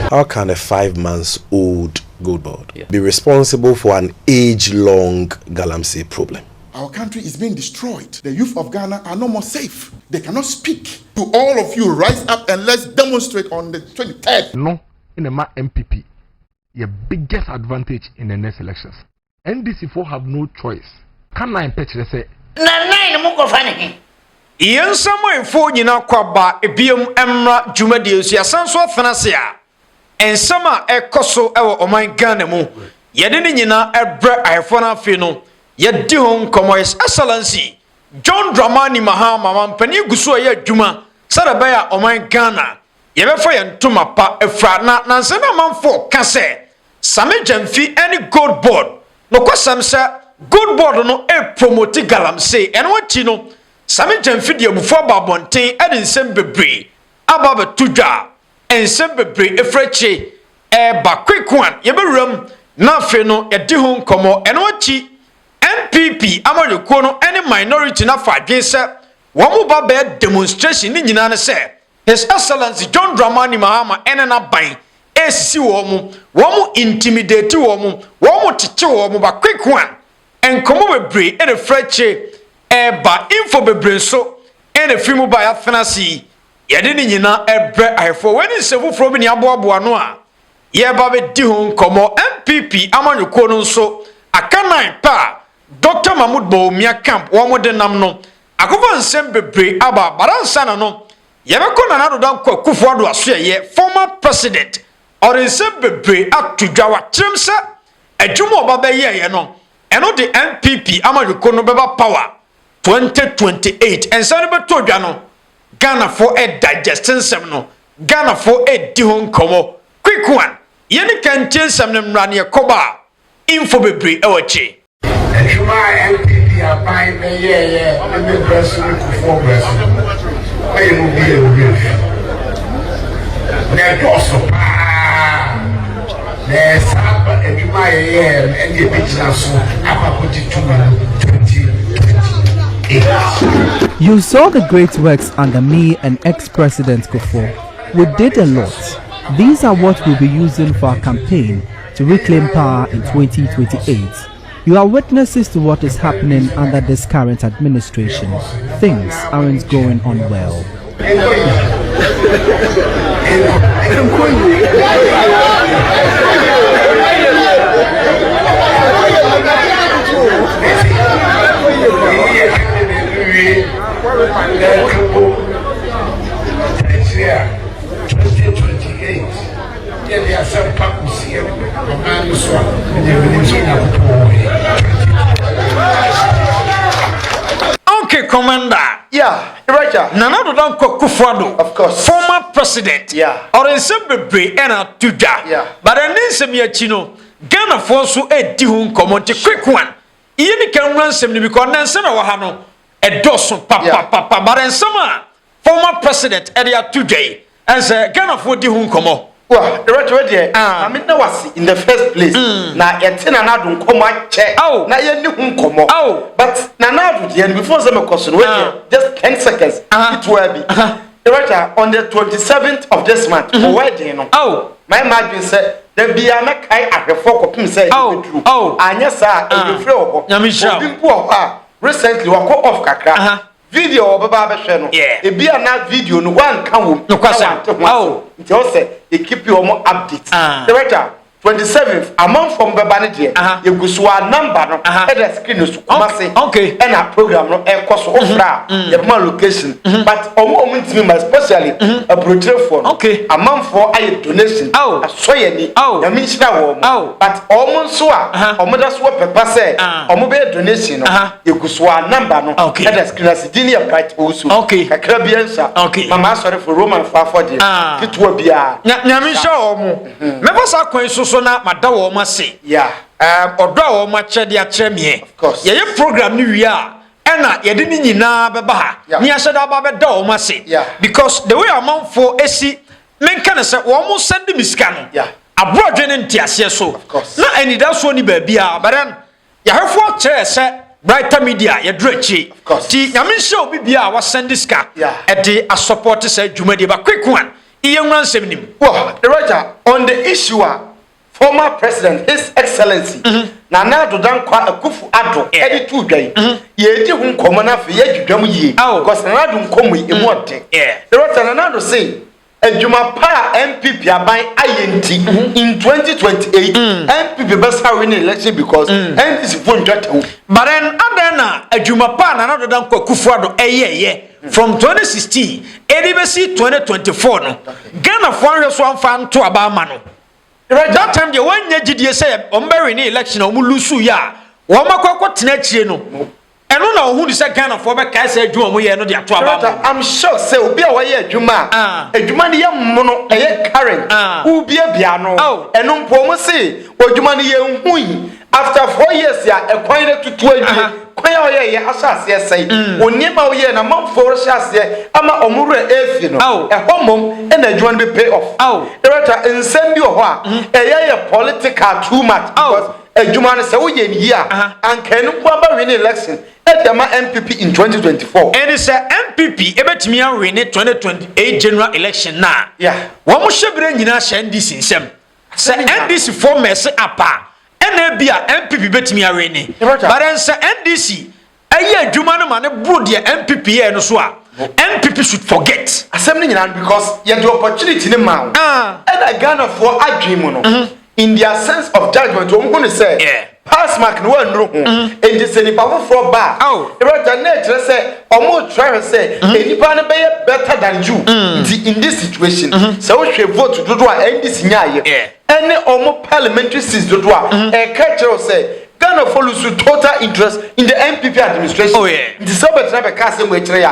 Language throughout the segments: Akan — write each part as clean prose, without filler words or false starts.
How can a 5 months old gold board be responsible for an age-long galamsey problem? Our country is being destroyed. The youth of Ghana are no more safe. They cannot speak. To all of you, rise up and let's demonstrate on the 23rd. No, in the NPP, your biggest advantage in the next elections. NDC4 have no choice. Can I pitch the say? Ian Samuel for Yina Kwaba, a BM Emra Jumadius, Yasanso Thanasia, and Sama Ekoso Ewa Oman Ganemu, Yadinina Ebra Ifona Fino. Yet Dihon Como His Excellency John Dramani Mahama Penny Gusua Juma Sadabaya Oman Ghana Yebefa Yantuma Pa Efra Nansena Manfo Kase Sammy Gyamfi any gold board no kwasam sa gold board no e promote galamsey and what you know Sammy Gyamfi de before babonten e nsem bebre aba betudwa ensem bebre efreche e ba quick one yebewram na fe no e Dihon Como and what NPP amayoko no any minority na fadwen se womu ba be demonstration ni nyina ne se His Excellency John Dramani Mahama enena ban esisi womu intimidate womu tete womu ba quick one enkomo bebre e refreche e ba info bebre so e na fimu ba ya fanasi yede ni nyina ebre ahefo weni sefu from ni aboabo no a ye ba be Dihon Como NPP amayoko no so akanan pa Dr. Mahmoud Bawumia camp womo de nam no Akuffo nsem bebre aba baransa na no yebeko na nado dan Akuffo ado aso ye former president or nsem bebre atudwa wa chimse adwuma oba be ye no eno de NPP amayoko no beba power 2028 ensane beto dwa no Ghana for a digesting sem no Ghana for a Dihon Como quick one yeni kan chensem ne mra ne koba info bebre ewachi My NPP are buying me, I'm the president for president. I will be a rich. They're also, there's up and my and the business. I'm put it to 2028. You saw the great works under me and ex-president Akuffo. We did a lot. These are what we'll be using for our campaign to reclaim power in 2028. You are witnesses to what is happening under this current administration. Things aren't going on well. Okay, Commander. Yeah, Roger. Nanado dan Akuffo, of course. Former president. Yeah. Or nsem bebre ena tudwa. Yeah. But nsem ya chino Ghana for so e Dihon Como te quick one. Yeni kan ransem ni because nsem na wa ha no e doso papa. But nsem a former president e ya tudwa. And say Ghana for Dihon Como. Well, Roger, I mean, that was in the first place. Now, you're telling another come check. Oh, now you're new come. Oh, but now, before some question, just 10 seconds. It will be. Roger, on the 27th of this month, where do you know? Oh, my margin said, there be a neck at the fork of him say, oh, and yes, sir, and you feel, recently, walk off Kakra. Video baba channel. Yeah. E be na video no one kan wo. Oh. It also they keep you more updates. Director 27th among from baba ne de. You go so a number no. E the screen so come say. Okay. And a program no e cost ofra. The man location. But omo ntimi especially a brochure for. Okay. Among for a donation. Oh. So ye ni. Ya mi shira wo. But omo so a omo da so pepper say omo be donation no. You go so a number no. Okay. E the screen as Dini bright also. Okay. Kakra biansa. Okay. Mama sorry for Roman for the. Kitwa bia. Nya mi sha omo. Me bosa kwan so na madawo ma se. Yeah. Odo a wo ma chede a kire me. Of course. Ye program ni wi a ena ye de ni nyina beba ha. Ni a sheda ba be da wo ma se. Because the way amount for esi men kan say wo mo send misika no. Yeah. Abroad ne ntiase so. Of course. Na ani da so ni ba bia but then ya hefo kire say brighter media ye drechi ti nyame show bibia wa send this car e dey a support say dwumadi ba quick one iye nwran sem nim Roger, on the issue former president his excellency Nana Addo Dankwa Akuffo addo edi tu dwan ye di hu nkomo na fe ye dwudwam yie because Nana Addo nkomo emu ode Roger, Nana Addo say adwuma pa NPP aban ayenti in 2028 NPP besa win election because NDC phone jottew but then adana adwuma pa Nana Addo Dankwa Akuffo addo eyeye from 2016 edibesi 2024 no Ghana for hwe so amfa nto abama no that time the one gidie say ombe win election o mu lusu ya wo makoko tena chie no eno na ohu di say Ghana for be kai say adwuma mo ye no de ato abama I'm shocked say obi a waye adwuma adwuma ne ye mmo no eye current ubi bia no eno mpo mo say adwuma ne ye nhui after 4 years ya ekwan ne tutu adwuma kwaya oye ye asase esai onima oye na manfo asase ama omure efi no ehomom na adwuma ne be pay off director nsem bi ho a eye political too much because adwuma ne se woye ni ya ankanu kwa ba win election edema NPP in 2024 and it's a NPP ebetimi an win 2028 general election na wo mo hyebre nyina hye NDC nsem se NDC for mercy apa ena bia NPP betimi an win but then se NDC aye adwuma no ma ne bro de NPP ye no so a NPP should forget assembly nyina because ye the opportunity ne ma and Ghana for adwemu no in their sense of judgment we going to say pass mark no one ro and the say nipa for ba the nature say omo try say nipa no be better than you in this situation so we should vote to do and this nyaye any omo parliamentary seats do e catch say Ghana follows with total interest in the NPP administration the subject na be cast we kire ya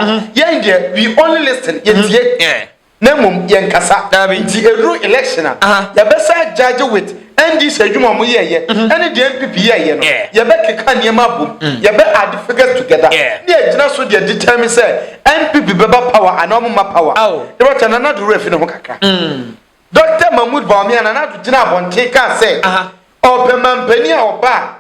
in we only listen yet Nemum yankasa nti eru election ya besa judge with NDC adwuma mo ye any the NPP ye no ya be keka niema bom ya be add figures together na agina so dey determine say NPP beba power and no power e wacha na do refi no kaka Dr. Mahmoud Bawumia na do gina abonte ka say obema mpani a oba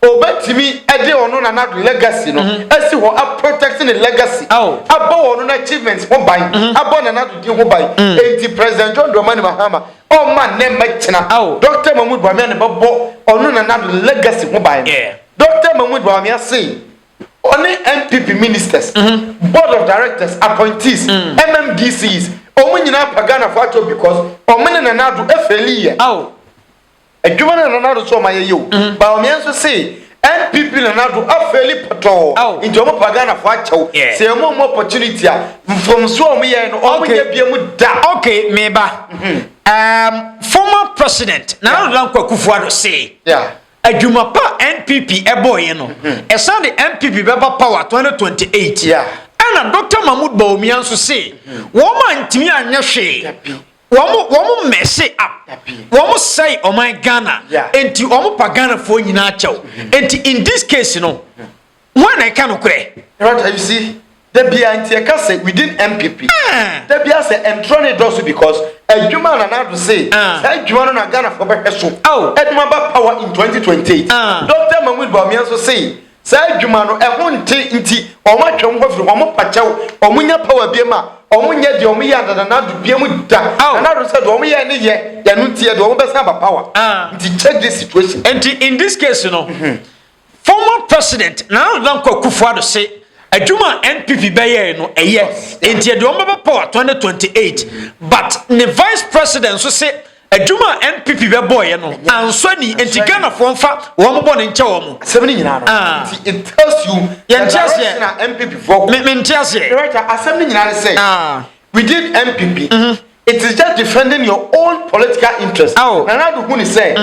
obetimi ede ono na do legacy no asi ho a protecting the legacy abo ono na achievements ho ban abo na do di ho ban enti president John Dramani Mahama o man ne machina Dr. Mahmoud Bawumia ne babo ono na do legacy ho ban Dr. Mahmoud Bawumia say only NPP ministers board of directors appointees MMDCs omo nyina pagana for ato because omo na do efeli adwuma na Ronaldo so maye yo ba o mienso say NPP na do afeli pato into mo pagana for achew say mo opportunity from so mo ye no o ye bia mu da okay meba former president na Dankwa Akuffo addo say adwuma pa NPP eboye no e san the NPP beba power 2028 and Dr. Mahmoud Bawumia so say woman ntimi anya hwe womo messy up womo say oh my Ghana enti womo pagana for nyina achew enti in this case no when I can okre right you see the bia enti e ka say within MPP the bia say entrone does because adwuma na do say adwuma no na Ghana for be so adwuma ba power in 2028 Dr. Mahmoud Bawumia so say adwuma no e ho nti omo atwam ho firi omo pachew omo nya power bia ma omunye de omuya na do biemu da na do said omuya ne ye ya no tie de omu besa ba power nti check this situation and in this case you know former president na Dankwa Akuffo addo say adwuma NPP beye no eye nti de omu ba power 2028 but the vice president so say adwuma NPP be boy no answani enti Ghana for mfa wo mo bo ne nche wo mo assembly nyina no nti it tells you na NPP for me ntiase right assembly nyina say within MPP it is just defending your own political interest na do hu ni say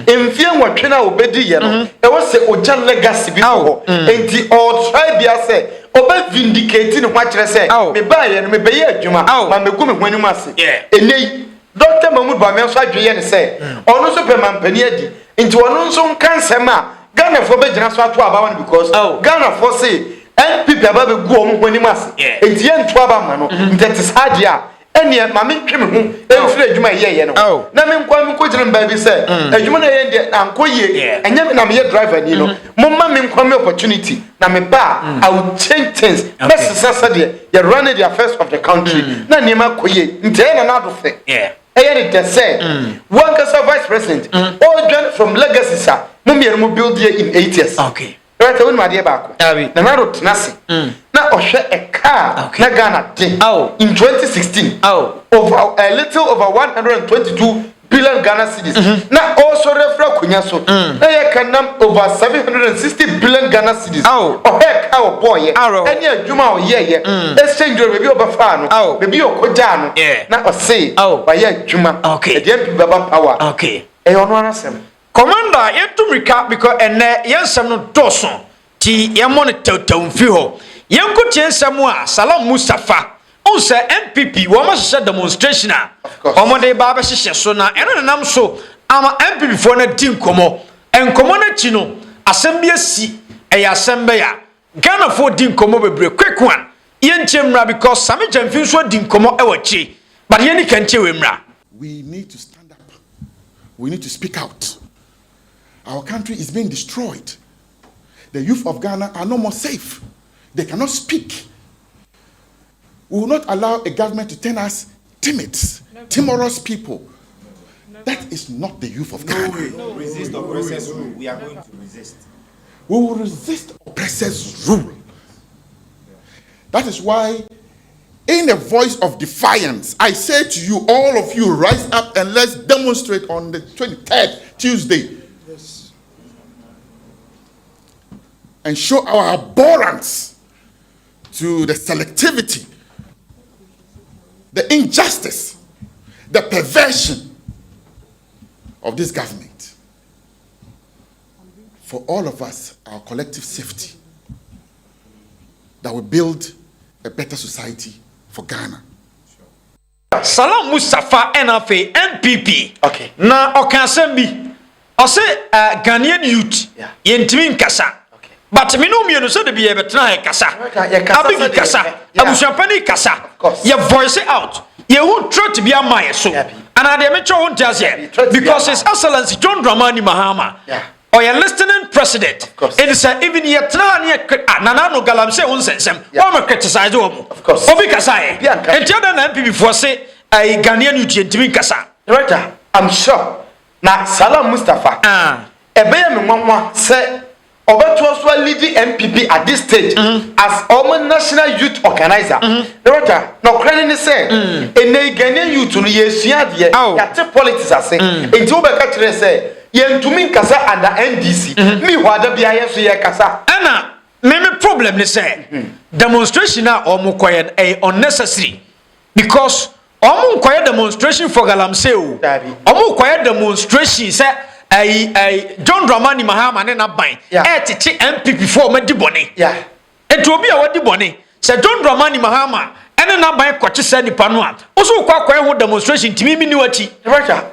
emfie nwotwe na obedi ye no e wo say oja legacy bi ho enti all try bia say oba vindicate ni ho akere say me ba ye no me be ye adwuma ma me gu me hwani mu ase enei Dr. Mahmoud Bawumia so adweye ne say onu so pemampani adi nti onu nso nkansem a Ghana for be gina so ato abawa because Ghana for say NPP aba be gu omo hwani mu ase enti ye nto aba ma no nti sadia ene ma me twem ho emfiri adwuma ye no na me nkwa me ko gyina baby say adwuma na ye de ankoye enye me na me driver ni no momma me nkwa me opportunity na me ba I will change things best sasa de you run the affairs of the country na niema koye ntie na na do fe eye de say one kasa vice president all join from legacy sir mo build here in 8 years right when my dear back na na do tenase na ohwe a car na Ghana din in 2016 over a little over 122 billion Ghana cedis na also refra kunya so na ye kanam over 760 billion Ghana cedis heck our boy any adwuma o ye exchange rate be obafa no be okoja no na o say wa ye adwuma e dey be baba power e ono anasem commander yetumrika because ene yensem no doson ti yemon tawtamfi ho yenko tiensem a Salam Mustafa on say NPP wo ma hye demonstration a omode ba ba hye so na ene nam so ama NPP fo na di nkomo enkomo na chi no asem bi asi eya asem be ya Ghana fo di nkomo bebre quick one yenchemra because Sammy Gyamfi so di nkomo e wachi but yeni kanche wemra. We need to stand up, we need to speak out. Our country is being destroyed. The youth of Ghana are no more safe. They cannot speak. We will not allow a government to turn us timid, timorous people. That is not the youth of Ghana. Resist oppressors' rule. We are going to resist. We will resist oppressors' rule. That is why, in a voice of defiance, I say to you, all of you, rise up and let's demonstrate on the 23rd, Tuesday. And show our abhorrence to the selectivity, the injustice, the perversion of this government. For all of us, our collective safety, that will build a better society for Ghana. Salam Mustafa NFA NPP. Okay. Na okasembi. Ose Ghanaian youth yentimi nkasa. But me no me no so de be betena he kasa. Abi kasa. Abusuapani kasa. Your voice out. You won't try to be a my so. And I dey me cho won't just here because His Excellency John Dramani Mahama. Or your listening president. It is even yet Nana no galamsey unsensem. Why me criticize omo? Of course. Obi kasa e. And tell them NPP before say a Ghanaian youth yentimi kasa. Right, I'm sure. Na Salam Mustafa. Ebeye me nwanwa say Obeto also leading NPP at this stage as our national youth organizer. No credit say in the Ghanaian youth no yesua de yate politics ase. Enti obeka kire say yentumi kasa under NDC. Me hwada bia yeso ye kasa. Ana me problem ne say demonstration na omo koye unnecessary because omo koye demonstration for galamsey o. Omo koye demonstration say John Dramani Mahama ne na ban tete NPP for me di bone eto obi a wadi bone se John Dramani Mahama ene na ban kwache se nipa no a oso kwakwa ho demonstration timi mi ni wachi.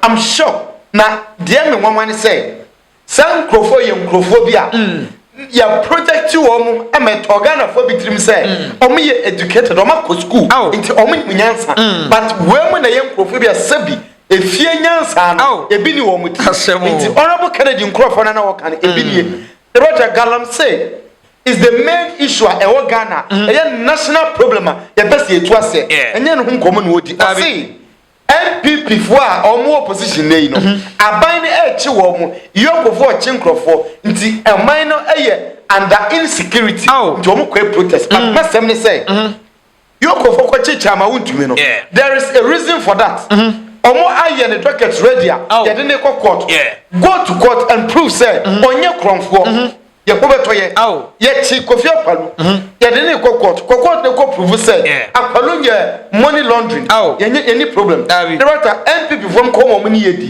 I'm sure na de me nwanwa ne say san krofo ye krofo bi a ya project you omo emet organa for bitrim say omo ye educated omo ko school into omo nyansa but we mo na ye krofo bi a sabi efie nyansa no ebi ni wo muti nti honorable Kennedy Nkrofo na wo kan ebi ni Roger galamsey is the main issue e wo Ghana e national problem e best e to ase enye no nkomo no odi ase NPP fo a omo opposition nei no aban ne e chi wo mo yokofo chi Nkrofo nti aman no eye under insecurity nti omo ko protest but mesem ne say yokofo ko chi chama wuntumi no there is a reason for that. Omo aye ne docket ready a ye de ne court go to court and prove say onye kromfo ye ko beto ye chi Kofi Apalu ye de ne court ne ko prove say Apalu ye money laundering ye any problem the right NPP from come omo ni yedi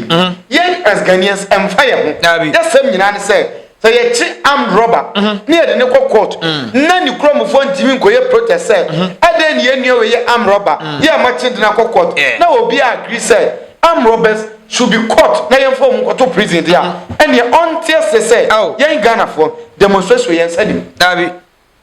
ye as Ghanaians empire ho ye sem nyina ne say so ye chi armed robber ne ye de ne court na ni kromfo ntimi nkoye protest say ade ne ye nwe ye armed robber ye amachi de na court na obi agree say armed robbers should be caught na yen form to prison there and ye until say yen Ghana for demonstration yen said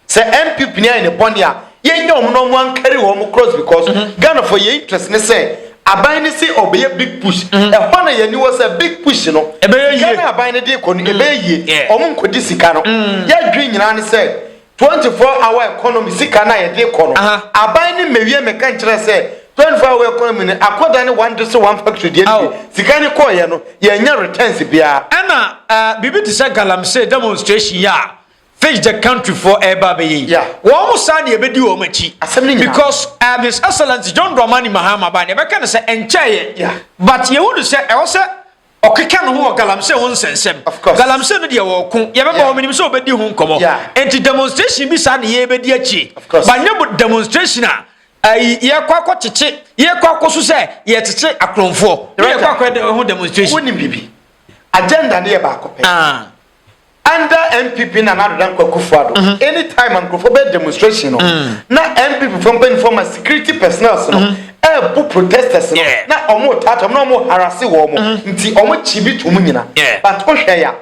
say NPP ne in the bond ya Ye no one carry home cross because Ghana for your interest ne say aban ne say obey big push. E ho na ye ni was a big push no. Ghana aban ne dey ko no ebe ye. Omo nkodi sika no. Ya dwen nyina ne say 24-hour economy sika na ye dey ko no. Aban ne mewie meka nkire say 24-hour economy ne akoda ne one district one factory dey sika ne ko ye no ye nya returns bia. Ana bibi to say galamsey demonstration ya face the country for Ebabe. Yeah. One son ye bedi o machi. Because His Excellency John Dramani Mahama ba ne be kan say enche. Yeah. But ye would say e wo say okeka no ho galamsey won sensem. Galamsey no de wo ko ye be ba minim so obedi hu nkomo. Enti demonstration bi sa ne ye bedi achi. But nye demonstration ye kwakọ chichi ye kwakọ so say ye chichi akronfo. Ye kwakọ ho demonstration. Wonim bibi. Agenda ne ye ba akọpe. Under NPP na Nadan Akuffo anytime Akuffo demonstration na NPP from a security personnel bu protesters na omo tata na omo harass wo mo nti omo chibi to nyina but o hwe ya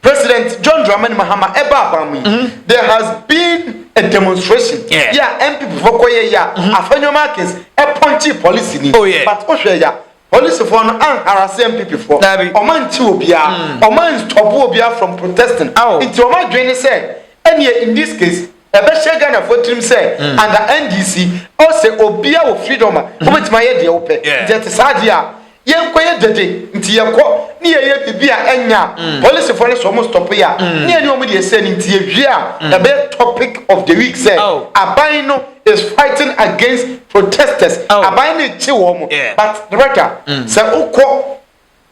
President John Dramani Mahama eba abamu there has been a demonstration NPP for koye ya afanyo markets punchy policy ni but o hwe ya police for no harass MPP for oman ti obia oman stop obia from protesting it oman join say any in this case ebe Ghana for trim say under NDC o say obia wo freedom obetima ye de ope that sadia yenkoye dede nti yekọ ni ye bibia enya police for so mo stop ya ni eni omo de say nti ye hwia ebe topic of the week say aban no is fighting against protesters aban ne chi wo mo but director say ukọ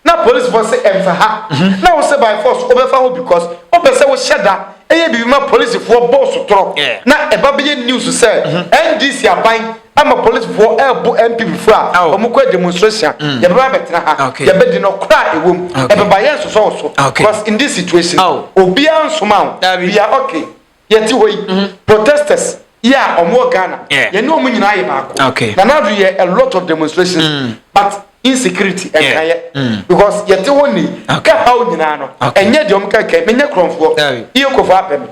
na police for say emfa na wo say by force obefa ho because obese wo sheda eye bibi ma police for boss tro na eba be news say NDC aban ama police for elbo NPP fra omukọ demonstration ye baba betra ha ye be di no kra ewom e baba yen so because in this situation obi ansoma we are okay yeti hoyi protesters omo Ghana ye no mu nyina ye baako na now ye a lot of demonstrations but insecurity because yeti woni ka hawo nyina no enye de omka ka menye kronfo iye kofo apem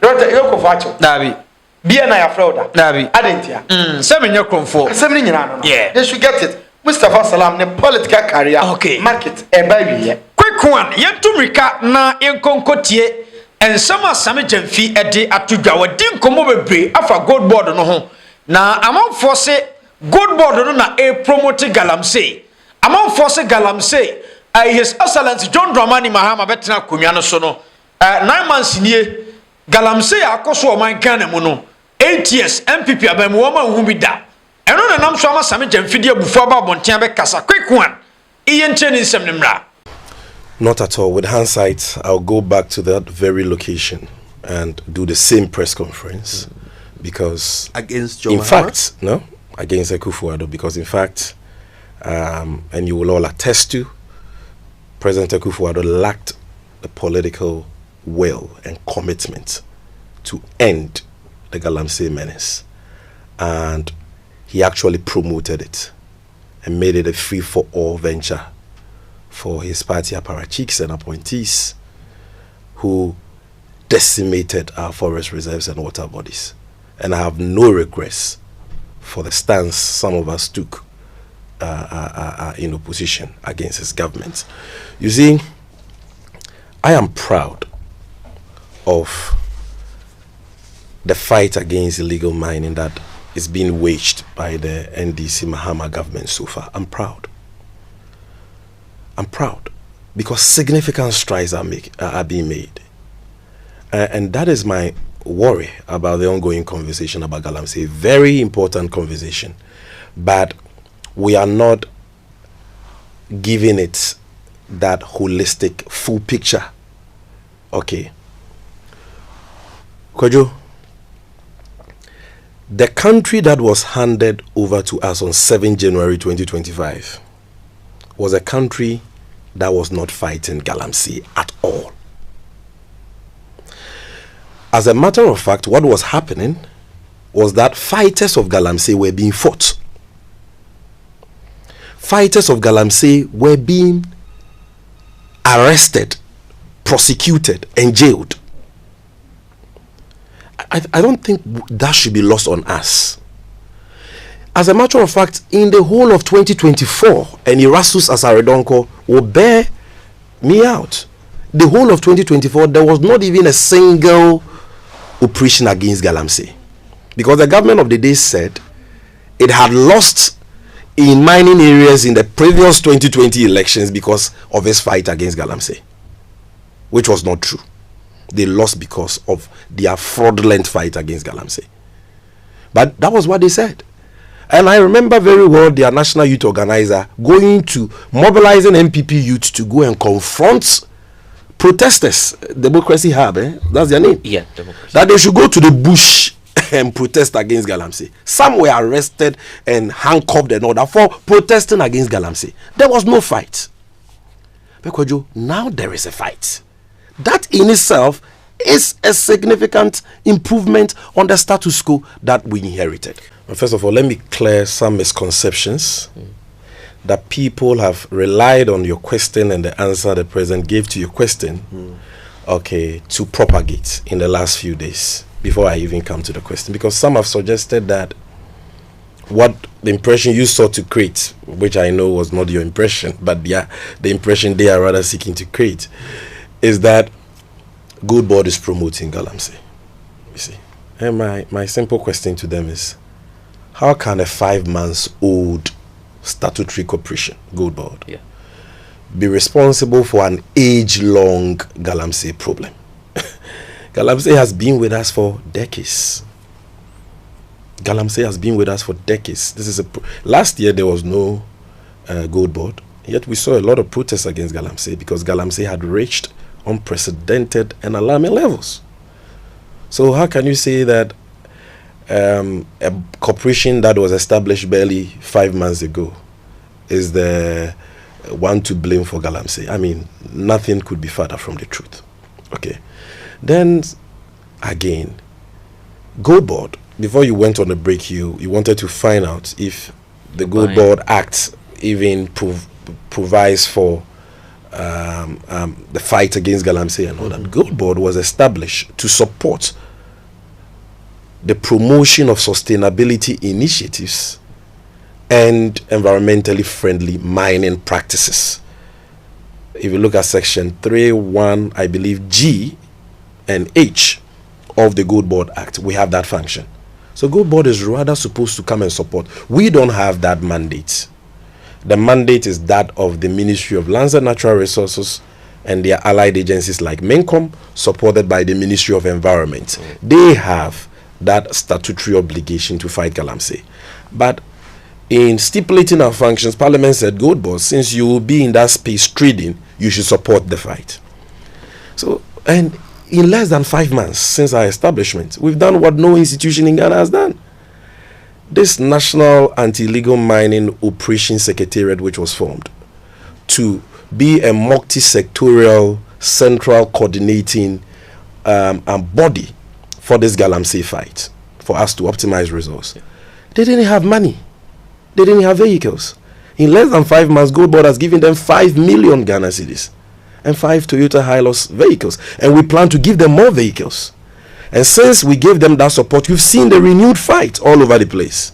rota iye kofo acho bia na ya frauda adentia se menye kronfo se menye nyina no they should get it Mustafa Salam ne political career market eba wiye quick one yentumrika na yenkonkotie ensama Sammy Gyamfi ede atodwa wadi nkomo bebre afa gold board no ho na amanfo se gold board no na promote galamsey amanfo se galamsey His Excellency John Dramani Mahama betena konwa no so no 9 months nie galamsey akoso o man Ghana mu no 8 years NPP abam wo ma hu bi da eno na nam so ama Sammy Gyamfi de abufu aba bonten be kasa quick one iye ncheni nsem ne mra. Not at all. With hindsight, I'll go back to that very location and do the same press conference because against in fact, no, against Akuffo, because in fact, and you will all attest to, President Akuffo lacked the political will and commitment to end the galamsey menace, and he actually promoted it and made it a free-for-all venture for his party apparatchiks and appointees who decimated our forest reserves and water bodies. And I have no regrets for the stance some of us took in opposition against his government. You see, I am proud of the fight against illegal mining that is being waged by the NDC Mahama government so far. I'm proud. I'm proud because significant strides are being made. And that is my worry about the ongoing conversation about galamsey. Very important conversation. But we are not giving it that holistic, full picture. Okay. Kojo, the country that was handed over to us on 7 January 2025 was a country that was not fighting galamsey at all. As a matter of fact, what was happening was that fighters of galamsey were being fought. Fighters of galamsey were being arrested, prosecuted, and jailed. I don't think that should be lost on us. As a matter of fact, in the whole of 2024, and Erastus Asaredonko will bear me out. The whole of 2024, there was not even a single operation against galamsey. Because the government of the day said it had lost in mining areas in the previous 2020 elections because of its fight against galamsey, which was not true. They lost because of their fraudulent fight against galamsey. But that was what they said. And I remember very well their national youth organizer going to mobilizing NPP youth to go and confront protesters. Democracy Hub, that's their name. Yeah, democracy. That they should go to the bush and protest against galamsey. Some were arrested and handcuffed and all that for protesting against galamsey. There was no fight. Because now there is a fight. That in itself is a significant improvement on the status quo that we inherited. First of all, let me clear some misconceptions that people have relied on your question and the answer the president gave to your question, to propagate in the last few days before I even come to the question. Because some have suggested that what the impression you sought to create, which I know was not your impression, but the impression they are rather seeking to create, is that Good Board is promoting galamsey. You see, and my simple question to them is, how can a 5-month-old statutory corporation, Good Board, be responsible for an age-long galamsey problem? Galamsey has been with us for decades. Galamsey has been with us for decades. This is last year there was no Good Board, yet we saw a lot of protests against galamsey because galamsey had reached unprecedented and alarming levels. So how can you say that a corporation that was established barely 5 months ago is the one to blame for galamsey? I mean, nothing could be further from the truth. Okay. Then, again, Good Board, before you went on the break, you wanted to find out if the Good Board Act even provides for the fight against galamsey and all that. Good Board was established to support the promotion of sustainability initiatives and environmentally friendly mining practices. If you look at section 3.1, I believe G and H of the Good Board Act, we have that function. So Good Board is rather supposed to come and support. We don't have that mandate. The mandate is that of the Ministry of Lands and Natural Resources and their allied agencies like MINCOM, supported by the Ministry of Environment. They have that statutory obligation to fight galamsey. But in stipulating our functions, Parliament said, Good Board, since you will be in that space trading, you should support the fight. So, and in less than 5 months since our establishment, we've done what no institution in Ghana has done. This National Anti-Illegal Mining Operation Secretariat, which was formed to be a multi-sectorial, central coordinating body for this galamsey fight, for us to optimize resource. They didn't have money. They didn't have vehicles. In less than 5 months, Good Board has given them 5 million Ghana cedis and 5 Toyota Hilux vehicles. And we plan to give them more vehicles. And since we gave them that support, you've seen the renewed fight all over the place.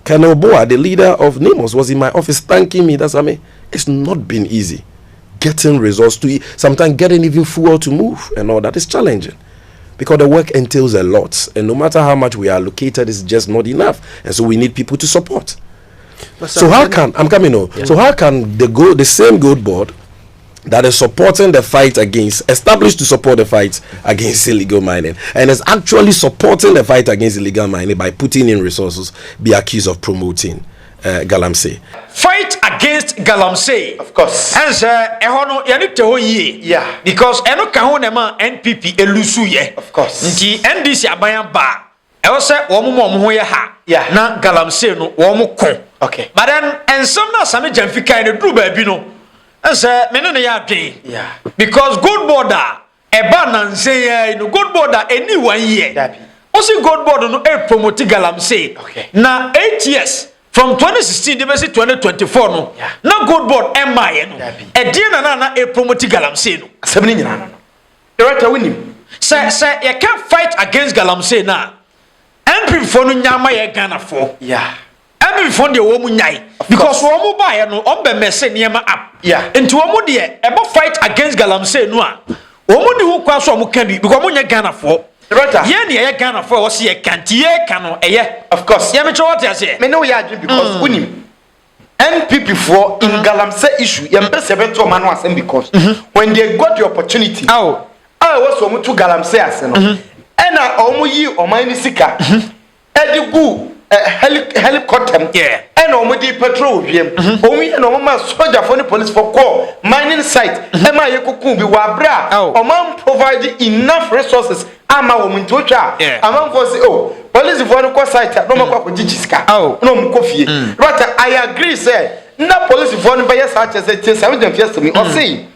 Colonel Boa, the leader of NEMOS, was in my office thanking me. That's, I mean, it's not been easy. Getting resources to eat, sometimes getting even fuel to move and all that is challenging. Because the work entails a lot. And no matter how much we are allocated, it's just not enough. And so we need people to support. So how can, I'm coming on. So how can the same Good Board that is supporting the fight against, established to support the fight against illegal mining, and is actually supporting the fight against illegal mining by putting in resources, be accused of promoting galamsey? Fight against galamsey, Of course. Hence, ehono yani te ho ye. Yeah. Because eno ka ho na ma NPP elusu ye. Of course. Nti NDC aban ba. E wo se wo mo ho ye ha. Yeah. Na galamsey no wo mo ko. Okay. But then ensam na Sammy Gyamfi kai ne duru ba bi no. Ense me ne ya dwen. Yeah. Because Good Board eba nanse ya no Good Board any 1 year. Dabi. Also Good Board no e promote galamsey. Okay. Na 8 years from 2016 to 2024 no. Yeah. Na Good Board emaye no. Dabi. E die na e promote galamsey no. Asɛm ni nyina no. Director winim. Say you can't fight against galamsey na. NPP for no nyama ye Ghana for. Yeah. NPP for the woman nyai because woman buy no ombe messe niema up. Yeah. Into woman de ebo fight against galamsey no a. Woman di hu kwa so omo kan because woman Ghana for. Right. Yeah, ye Ghana for was ye can't ye cano of course. Yeah, me what you say. Me know ya because unim NPP for in galamsey issue ye mpese beto man no asem because when they got the opportunity I was omo to galamsey ase no ena omo yi oman ni sika edigu helicopter ena omo di petrol wiem omo yi na omo ma soldier for the police for call mining site e ma ye kokun bi wa bra omo provide enough resources ama wo muntu otwa ama for say oh police for no site no makwa ko jijiska no mko fie but I agree say na police for no be such as say Sammy Gyamfi to me or say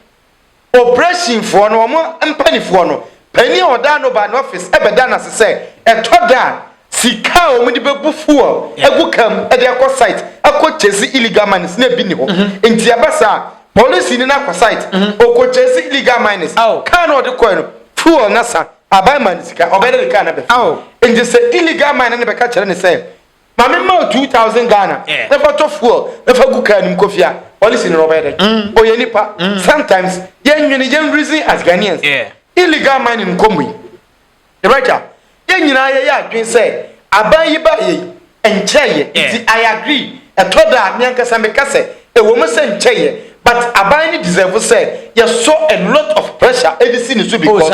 operation for no mo empany for no pani oda no ba no office e be da na say e to da sika o mu di bebu fuel egu kam e de akọ site akọ chesi illegal mines na bi ni ho enti abasa police ni na akọ site okọ chesi illegal mines kan o de coin fuel na sa abai manisika obere ka na be enti say illegal mine na be ka kire ni say mama ma 2000 Ghana na fa to fuel na fa gu kan nim kofia police ni obere o ye nipa sometimes yen nwini yen reason as Ghanaians illegal mining komui right yen nyina ye ya adwen say aban yi ba ye encheye enti I agree e to da me ankasa me kase e wo mo say encheye but aban ni deserve say you saw a lot of pressure edisi ni so because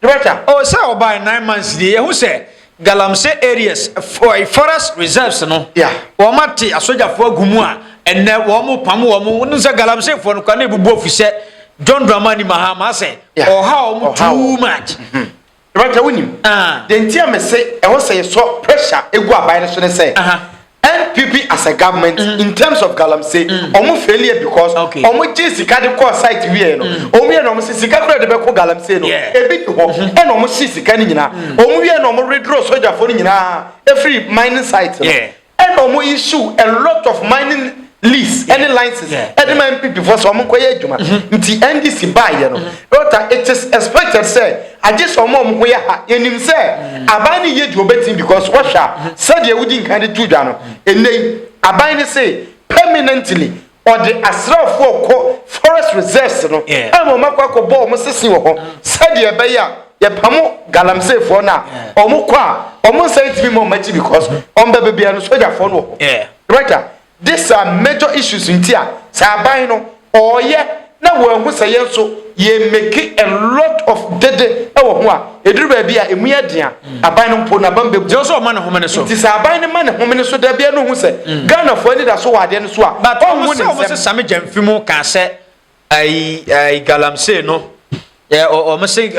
right oh say oban 9 months dey who say galamsey areas for forest reserves no wo mate asojafo agumu a enne wo mo pam wo mo no say galamsey for no kana ebubu ofise John Dramani Mahama say oh how too much right winim the ntia me say e wo say so pressure egu abai so ne say NPP as a government in terms of galamsey omo failure because omo sika de call site we no omo ye no omo sika kra de be ko galamsey no ebi ho e no omo sika ni nyina omo we no omo redraw soldier for ni nyina every mining site no and omo issue a lot of mining lease any licenses any NPP for so omo koye adwuma nti NDC buy no but it is expected say aje so omo koye ha yenim say aban ni ye di obetin because washa said ye wudi nkan de tudwa no enei aban ni say permanently or the asrafo ko forest reserves no amo makwa ko bo omo sisi wo ho said ye be ya ye pamo galamsey for na omo kwa omo say it be more much because on be bia no soldier for no right. These are major issues in tia sabai no oye na wo hu say yenso ye make a lot of dede e wo ho a eduru ba bia emu ye dia aban no mpo na ban be je so man ho mene so ti sabai ne man ho mene so da bia no hu say Ghana fo ni da so wade no so a but omo se Sammy Gyamfi mu ka se ai galamsey no omo se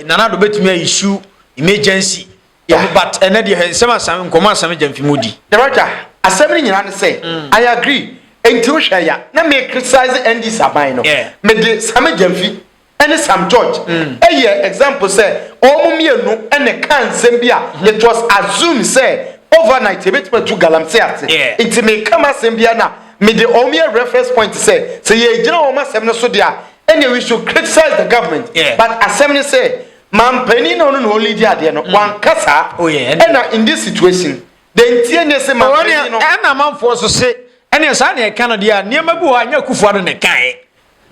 nana do betumi issue emergency but enade he nsema Sammy nkoma Sammy Gyamfi mu di director assembly nyina say I agree enti wo hwa ya na me criticize ND Saban no me de Sammy Gyamfi and Sam George example say omo mienu ene kan sem bia it was assumed say overnight ebetuma to galamsey ate enti me kama sem bia na me de omo reference point say ye gina omo asem no so dia and we should criticize the government but assembly say man pani no only dia de no wan kasa and in this situation the ntie se man pani no na man for so say ene sa na e kan dia niam bu anya Akuffo do ne kan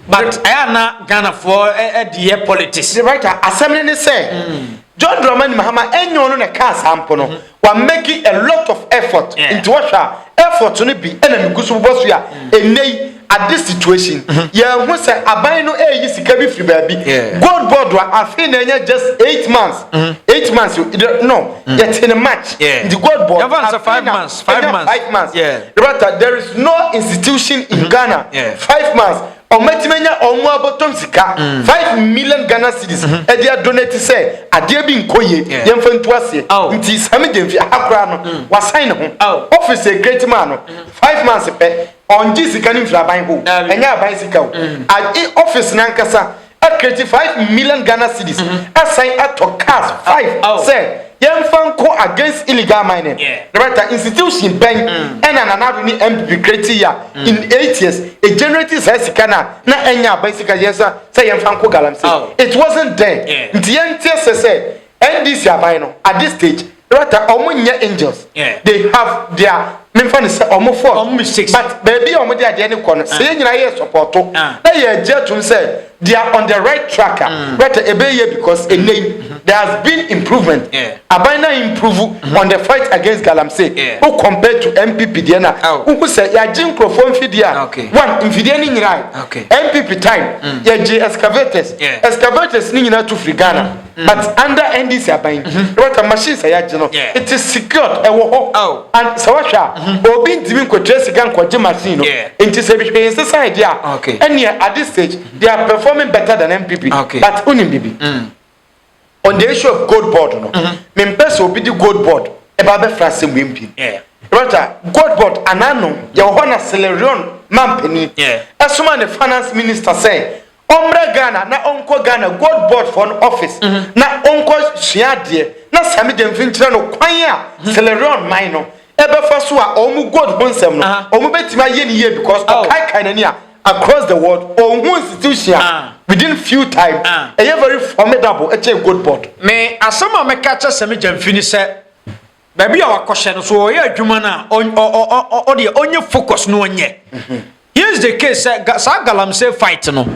but na Ghana for the politics the right assembly ne say John Dramani Mahama enyo no ne ka sampo no wa making a lot of effort into what effort no bi ena migusu bosu ya enei at this situation ya hu say aban no eyi sika bi free baby gold board wa afi na nya just 8 months 8 months no yet in a match the gold board 5 months 5 months but there is no institution in Ghana 5 months ometimenya onwo abotom sika 5 million Ghana cedis e dia donate say ade bi nkoye yemfa ntu ase nti Sammy Gyamfi akra no wa sign ho office a great man no 5 months pe on sika ni fra ban ho enya ban sika ho office na nkasa a create 5 million Ghana cedis assign ato cars 5 say Yemfanko against illegal mining. The right institution bank and another NPP criteria in 8 years. A generated says kana na enya basically yes say Yemfanko galamsey. It wasn't there. The say NDC abino at this stage. The right omunya angels. They have their memphani say mistakes. But baby omudi at the end corner. Say you na support to. Na ye jetum say they are on the right track. Right ebeye because a name there has been improvement. Abina improve on the fight against galamsey. Who compared to NPP Diana? Who say ya jin crofon fidia. One infidiani nyina. NPP time. Ya J excavators. Excavators ni nyina to free Ghana. But under NDC abine. Right machine say ya jino. It is secured. And sawasha obi ntimi kwatresi gan kwaje machine no. It say be inside there. And at this stage they are performing better than NPP. But bibi. On the issue of gold board, no, person will be the gold board. Eba be frase mwimpi. Right, gold board anano ya wana Celerion Mampeni. Asuma the finance minister say, Omre Ghana na onko Ghana gold board for an office. Na onko shiadie na Sammy Gyamfi no kwanya Celerion mine. Ebe fasua omu gold bonsem no. Omu betima ye ni ye because okai kainania across the world or one institution within few time a very formidable a good board. Me asama me catch Sammy Gyamfi ni say baby our question so ye adwuma na o de onye focus no onye. Here's the case sa galamsey fight no.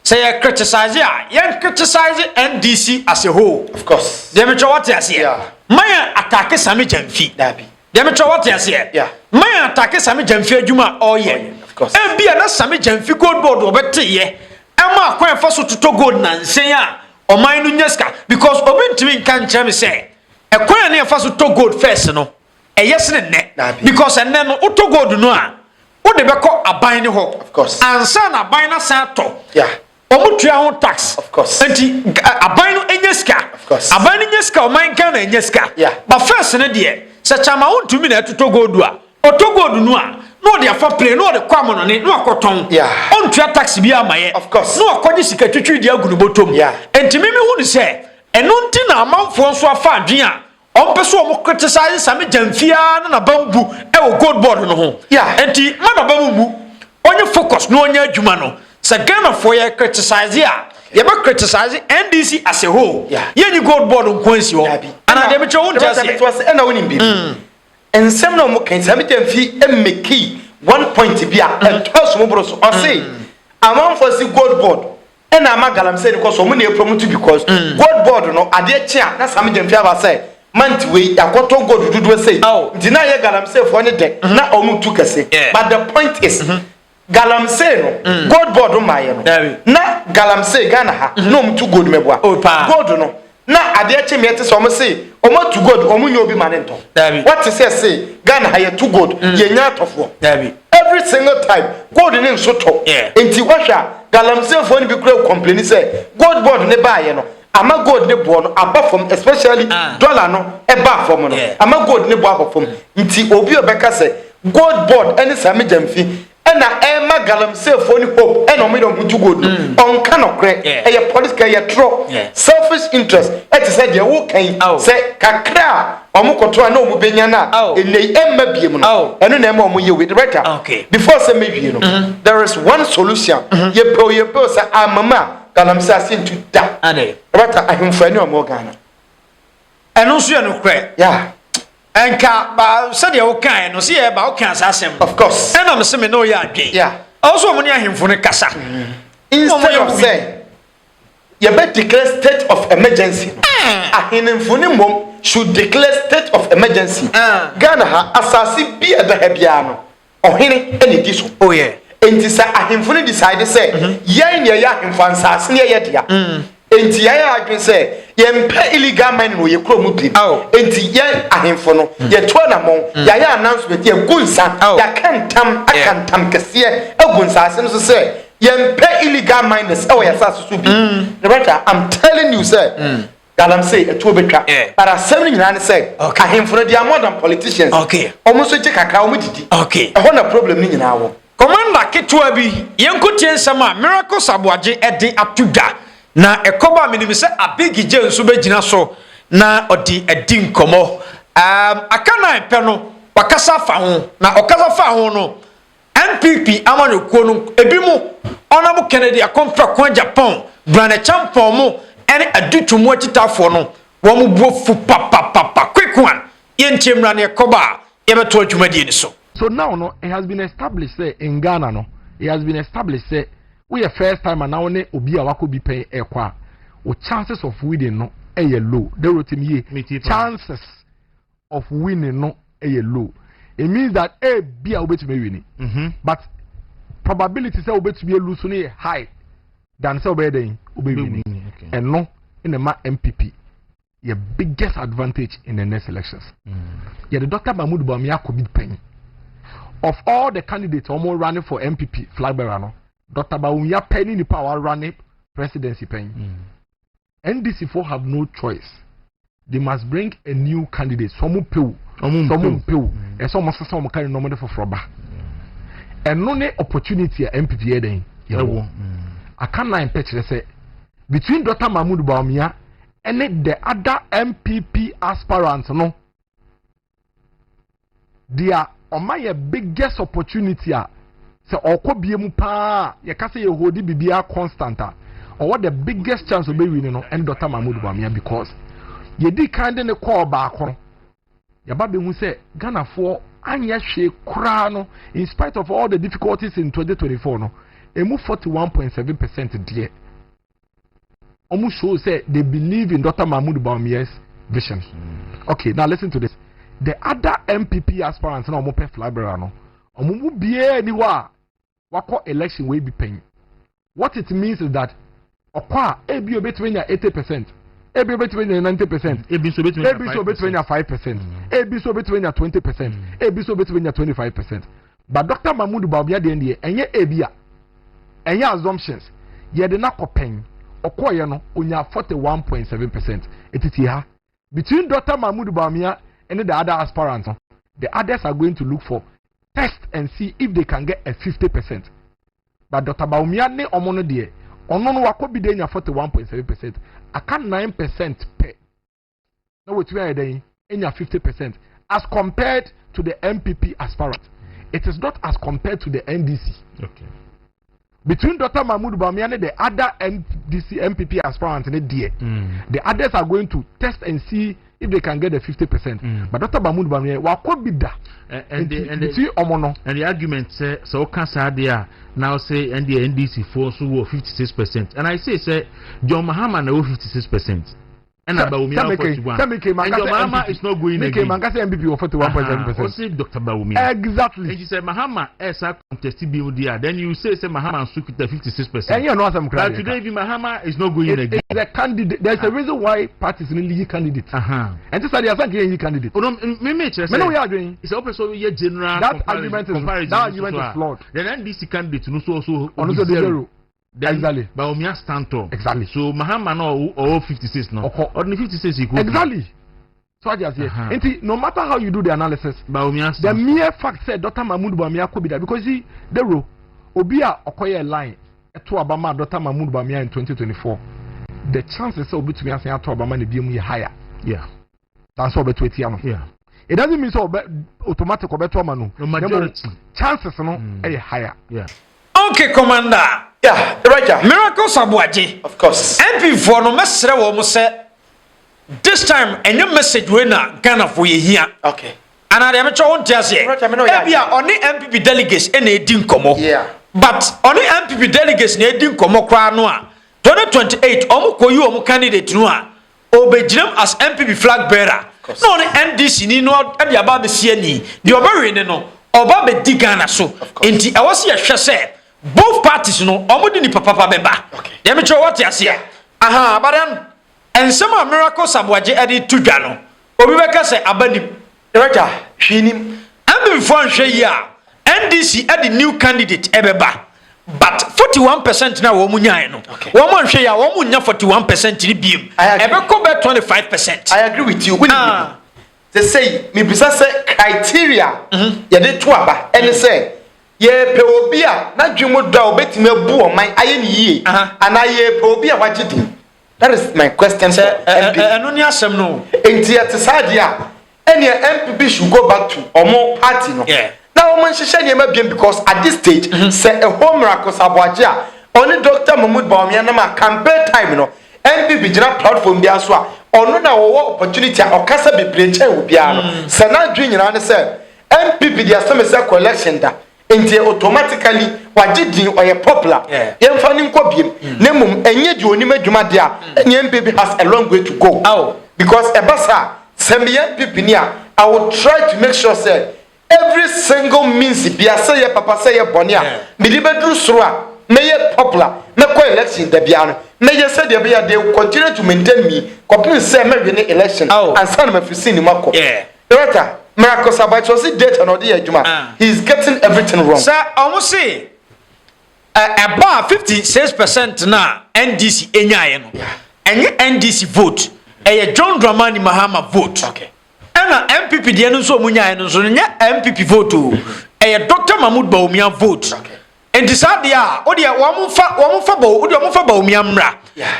Say you criticize you criticize NDC as a whole. Of course. Dem try what you say. My attack Sammy Gyamfi. Dabi. Dem try what you say. My attack Sammy Gyamfi adwuma oye. Of course. And be na Sammy Gyamfi gold board obete ye. Emma kwan fa so to gold na nsen a o man no nyaska because obi ntimi nka nche me say e kwan na fa so to gold first no e yes ne because enne no to gold no a wo de beko aban ne ho. Of course. Ansa na aban na san to omutua ho tax. Of course. Enti aban no enyaska. Of course. Aban no nyaska o man kan na enyaska. But first ne de se chama wo ntumi na to gold a o to gold no a no de afa play no de kwam no ne no akoton on tua tax bi amaye. Of course. No akoje sika twetwe di agunu botom enti mimi hu ni se eno nti na amanfo nso afa adwen a on peso o criticize Sammy Gyamfi na bambu e wo gold board no ho enti mana bambu onye focus no onye adwuma no se Ghana for ye criticize ya ye ba criticize NDC as a whole ye ni gold board nkwansi ho ana de me che won jase it was na woni bi and some no mo kan Sammy Gyamfi emeki 1 point bi a entos mo bro so o say among for see gold board and ama galamsey because so mo na promote because gold board no ade chia na Sammy Gyamfi aba say manti we yakoto gold dudu say nti na ye galamsey for ne de na omu tu kase but the point is galamsey no gold board no maye no na galamsey Ghana ha no omu tu gold meboa gold no na ade chia me ete so mo say omo tu gold omu nya obi manento what is say Ghana ha ye tu gold ye nya atofo every single time gold ne nso to enti washa galamsey for ni bi kura complain say gold board ne ba ye no ama gold ne bo no aba from especially dollar no e ba from no ama gold ne bo aba from nti obi obeka say gold board any Sammy Gyamfi ena e ma galamsey for ni hope ena omo don to gold on kan okre e ye political ye tro selfish interest et say de wo kan say kakra omo koto na omo benya na enei emma biem no eno na emma omo ye with right before say me wie no there is one solution ye po say amama galamsey asintu da right ahemfani omo Ghana eno so ye no kre enka ba said you kan no see e ba o kan asasem of course and am say me no ya adwen also mo ni ahemfo ne kasa instead of say you better declare state of emergency ahemfo ne mom should declare state of emergency Ghana ha asasi bi eda ha bia no ohene ene di so enti sa ahemfo ne decide say yen ne ya ahemfo ansase ne ye dia enti ya adwen say yempe illegal mining no ye kromu bi enti yen ahemfo no ye to na mon ya announcement ye gunsa ya akantam kese agunsa ase no so say yempe illegal miners e wo ya saso so bi brother I'm telling you say galamsey eto betwa para seven nyina ne say ahemfo no they are more than politicians omo so je kakra omo didi e ho na problem ni nyina wo commander ketwa bi yenkotie nsama miracle saboaje ede atuda na ekoba minimi se abigije nso begina so na odi edi nkomo akana pe no wakasa fa ho na okasa fa ho no NPP amanekuo no ebi mu onam Kennedy akomfa kwa Japan brane champion mu ene adutumu atitafo no wo mu buofu papa quick one yenchemra ne koba yebeto adwumadi ni so. So now no it has been established say in Ghana no it has been established say we are first time and now ne obi a wako bi pen ekwa o chances of winning no low. They wrote him ye chances of winning no low. It means that be a bit winning. But probability say obet to be lose high than say winning. And no in the MPP your biggest advantage in the next elections. Yeah, the Dr. Mahmoud Bawumia could be penny. Of all the candidates almost running for MPP flag bearer no, Dr. Bawumia penny the power running presidency penny. NDC4 have no choice. They must bring a new candidate. Some pay, and some carry no money for Froba. And no opportunity at MPP then. I can't lie and say between Dr. Mahmoud Bawumia and the other MPP aspirants, no, they are on my biggest opportunity. So, Oko Biemupa, Yakase Yehodi Bibia Constanta. Or what the biggest chance will be winning and Dr. Mahmoud Bawumia because ye di kind of call back on Yababi who say Ghana for Anya She Krano in spite of all the difficulties in 2024 no a move 41.7% dear. Almost shows say they believe in Dr. Mahmoud Bawumia's vision. Okay, now listen to this. The other MPP aspirants no mope flabera no omumu bie ni wa wako election we be paying. What it means is that Okwa ebi obetwenya 80%, ebi obetwenya 90%, ebi so obetwenya 5%, ebi so obetwenya 20%, ebi so obetwenya 25%. But Dr. Mahmoud Bawumia de ndie enye ebia enye assumptions ye de na kopen Okoye no onya 41.7%. Etiti ha between Dr. Mahmoud Bawumia and the other aspirants the others are going to look for test and see if they can get a 50%. But Dr. Bawumia ne omono de Onono wako bi denya 41.7%. Aka 9% per. Now what we are doing, enya 50% as compared to the MPP aspirant. It is not as compared to the NDC. Okay. Between Dr. Mahmoud Bawumia and the other NDC MPP aspirant the others are going to test and see if they can get the 50%. But Dr. Mahmoud Bawumia wako bi da. And the argument say so can say there now say and the NDC for so 56%. And I say John Mahama na 56%. And Bawumia 41%. And John Mahama is not going again. Mangasa MPP of 41.7%. Say Dr. Bawumia. Exactly. And you say Mahama is a contested BODR. Then you say Mahama took it 56%. And you know some crowd. But today Mahama is not going again. The candidate. There's a reason why parties really candidate. And this is the other candidate. Oh no, me we are doing. It's open so we general. That argument is flawed. The NDC candidate no so zero. Exactly. Bawumia stand tall. Exactly. So Mahama no or 56 no. Or 56 equal. Exactly. So I just say, no matter how you do the analysis, Bawumia the mere fact said Dr. Mahmoud Bawumia could be there because he the rule Obia Okoye line to Obama Dr. Mahmoud Bawumia in 2024. The chances of between us and to Obama the BME higher. Yeah. Than so between yeah. It doesn't mean so automatic or better man. No majority chances no higher. Yeah. Okay, Commander. Yeah, Roger. Miracle Sabuaji. Of course. MP for no message wo say this time any message we na Ghana for here. Okay. And I am sure won't say. Ebia only MPP delegates and e din komo. Yeah. But only MPP delegates na e din komo kwa no a 2028 omo koyi omo candidate no a obejinem as MPP flag bearer. No only NDC ni no e dia ba be sie ni. The obere ne no oba be di Ghana so. Enti e was ye hwe say both parties no omodi ni papa beba. Okay. Let me try what you say. Aha, but then and some miracle Sabuaji edi tudwa no. Obi beka say abanim. Roger, hwinim. Am before hwe ya. NDC edi new candidate ebeba. But 41% na wo munyan no. Wo mo hwe ya wo munya 41% ni biem. Ebe ko be 25%. I agree with you. They say me bisa say criteria ye de to aba. And say ye pe obi a na dwemu da obetime bu o man aye ni yie ana ye pe obi a wagidi That is my question, sir. Any MPP should go back to or more party. No? Yeah. Now, because at this stage, say a home miracle sabwaja. Only Dr. Mahmoud Bawumia campaign time, you know. MPP general platform be as well. Or no opportunity or casa be branch will be ano. Sana Junior and say MPP the assembly collection da. Into automatically wajidi or a popular. Yen finding copy. Nemum enye joni me juma dia. Any MPP has a long way to go. Oh. Because a basa Sammy Gyamfi near, I will try to make sure say every single means be a say papa say bonia. Me di bedru sura. May popular, no election the piano. May you say they will continue to maintain me, complete say maybe election and son of a Fusini Mako. Yeah. Director, Marcos Abbott was it date on the Juma. He's getting everything wrong. Sir, almost say about 56% now NDC Enyayeno. And NDC vote. A John Dramani Mahama vote. Okay. And MPP Dianu so Munya and so MPP vote. A Dr. Mahmoud Bawumia vote. Okay. And decide ya, odia wamufa Bawumia.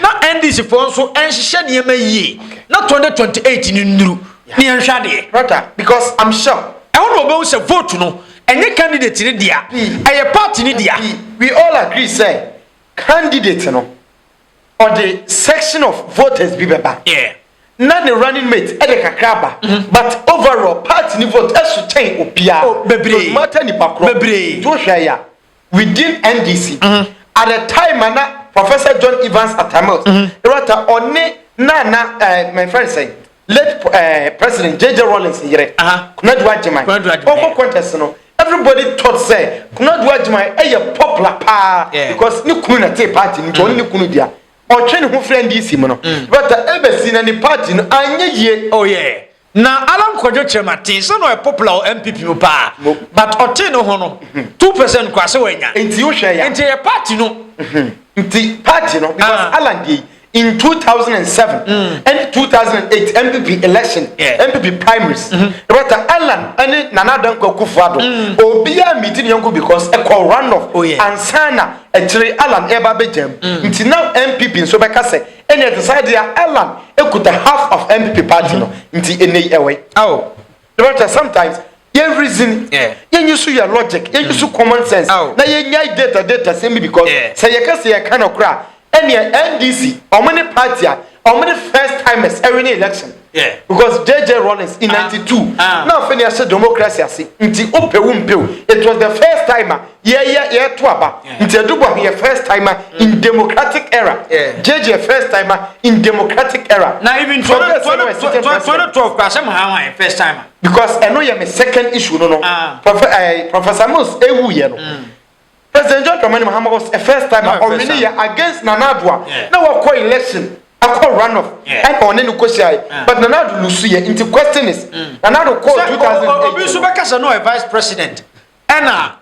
Na NDC for so and shed ye may not 2028 in Nuru. Near Shadi. Because I'm sure. I want to about a vote no. And your candidate in India. A party in India. We all agree, say, candidate no. Or the section of voters be beba. Yeah. Not the running mate, Edeka Kraba. But overall, party ni vote as to change Opia. Oh, Bebre. Matter ni Bakro. Bebre. Joshua within NDC. At the time, Professor John Evans Atamils. Rata only Nana, my friend say, let President J.J. Rawlings here. Kunadwa Jemai. Over contest, no. Everybody thought say, Kunadwa Jemai, a popular pa. Because ni kuna te party, ni only kunudia. Or train who friend this mono. But the ever seen any party no anye ye. Oh yeah. Na alam kwajo chemati so no a popular MPP pa. But ote no hono 2% kwase wenya. Enti wo hwe ya. Enti e party no. Enti party no because Alan dey in 2007 and 2008 MPP election, MPP primaries. But Alan and Nana Danko Akuffo Obia meeting yonko because a call runoff and Sana actually Alan Eba Bejem. Until now MPP so beka say any decide Alan could half of MPP party no until any away. Oh. But sometimes you reason, you use your logic, you use common sense. Now you need data same because say you can say a kind of cry. Any NDC, how many parties, how many first timers every election? Yeah. Because J.J. Rawlings in 92, now when you say democracy, it was the first timer, into a first timer in democratic era. J.J. first timer in democratic era. Now even 2012, first timer. Because I know you have a second issue, no. Professor Mus, President John Dramani Mahama was a first time already against Nanadwa. Now we call election, I call runoff, and on any question. But Nanadu Lucia, into question is Nanadu called 2008. Obisubaka no a vice president. Anna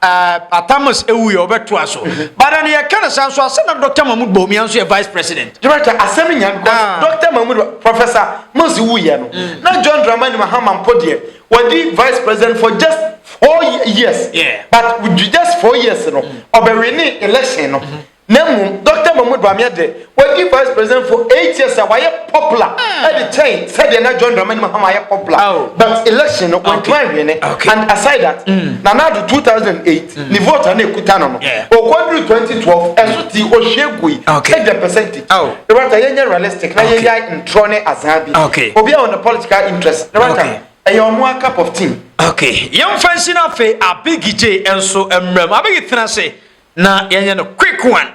Atamas Ewi over to us. But then you can't say Dr. Mahmoud Bawumia a vice president. Director Assembly Dr. Mahmoud Professor Moziwuyano. Now John Dramani Mahama Podie was the vice president for just 4 years. Yeah. But with just 4 years, or the election, Dr. Mahmoud Bawumia was the vice president for 8 years. Why popular? At the time, said John Dramani Mahama popular. But election went and aside that, now 2008, the vote on Ekutano. Or 2012, and so the Oshegui take the percentage. Oh, the right realistic. Now you are in Trone Azabi. Okay. Obi on the political interest. Okay. And you're more cup of tea. Okay. Young fancy na fe a big J and so a big thing say na yan a quick one.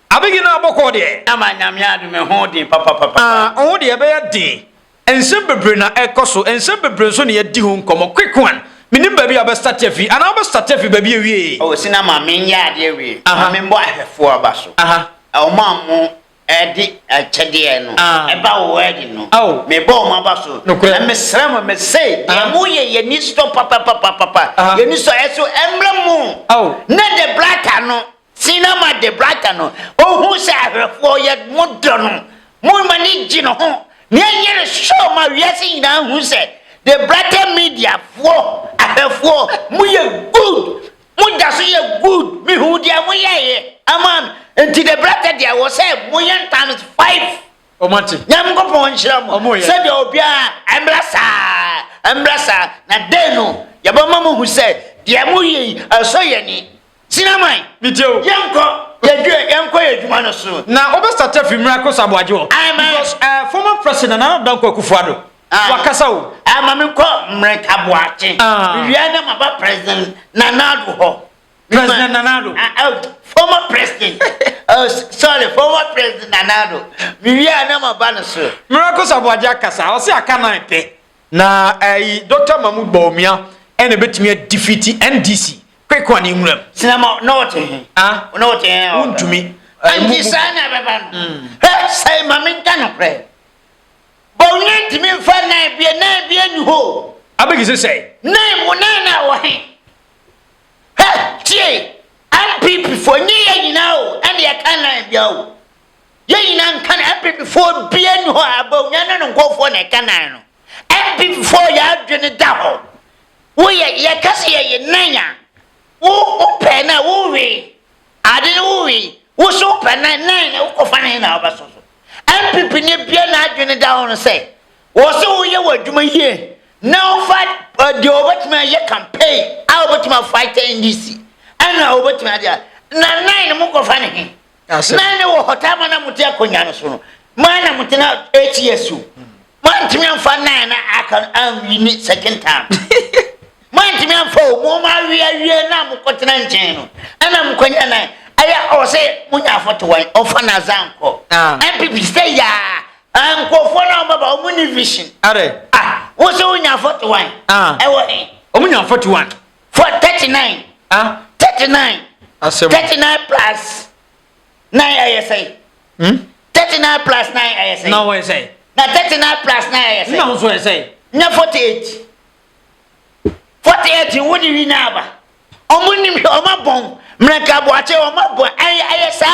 A big na boko de. Amanyamya me holding papa. Oh dear be day. And simple brain e koso and simple brain so ne di ho come quick one. Minim baby abesta tefi and abesta tefi baby wie. Oh sinama me ya de we. Me mbo ahefo abaso. O mamu edi chede no eba wo edi no me bo ma baso na me srama me say mu ye ni stop papa ye ni so eso emblem na the black no cinema the black no o hu say ahwefo ye modo no mu mani gi no ho ne ye show ma wiase ina hu say the black media for ahwefo mu ye good mu da so ye good me hu dia mu ye aman until the brother there was say million times 5. Omati. Nyam go pon chira said obia embrasa na deno yabama mu hu say dia mu yi aso ye ni sinamai Video. Yanko adwuma no so Na obe start fi miracle saboaje o. Because former president Nana Akuffo Addo. Wakasa o. Mame ko mreka boache. Wia na maba president Nana Addo ho. President Nana Addo. Former president. Former president Nana Addo. Wia na maba no so. Miracle saboaje akasa. O se aka na pe. Na Dr. Mahmoud Bawumia ene betumi defeat NDC. Kwekwani nwuram. Sinama no what he. No what he. Untumi. Anti sana baba no. Say mame nka pre. Bawumia ntimi mfa na bia nyu ho. Abegi say. Na mo na wo he. Tie. NPP for ni yina o. Ane ya kan na bia o. Yina nka na NPP for bia nyu ho abawumia no nkofo na kan na no. NPP for ya adwene da ho. Wo ye kase ye nanya. Wo pena wo we ade wo we wo so pena nan wo ko fa na obaso so MPP ne bia na adwene da ho no say wo so wo ye wadwuma yie na wo fa de obatima ye campaign a obatima fight NDC ana obatima dia na nan mo ko fa ne he nan ne wo hotama na mutia konya no so no man na mutina 8 years so man timi amfa nan na aka win second time man timi amfo mo ma wie na mo kotena nchen no ana mo kwanya na aya o se munya foto wan ofa na zanko MPP stay ya anko fo na baba o muni vision Are wo se munya foto wan e wo e o munya foto wan for 39 39 plus 9 ISA 39 plus 9 ISA no we say na 39 plus 9 ISA no so say nya 48 48 woni wi na aba omunim omabon mreka boache omabon ayesa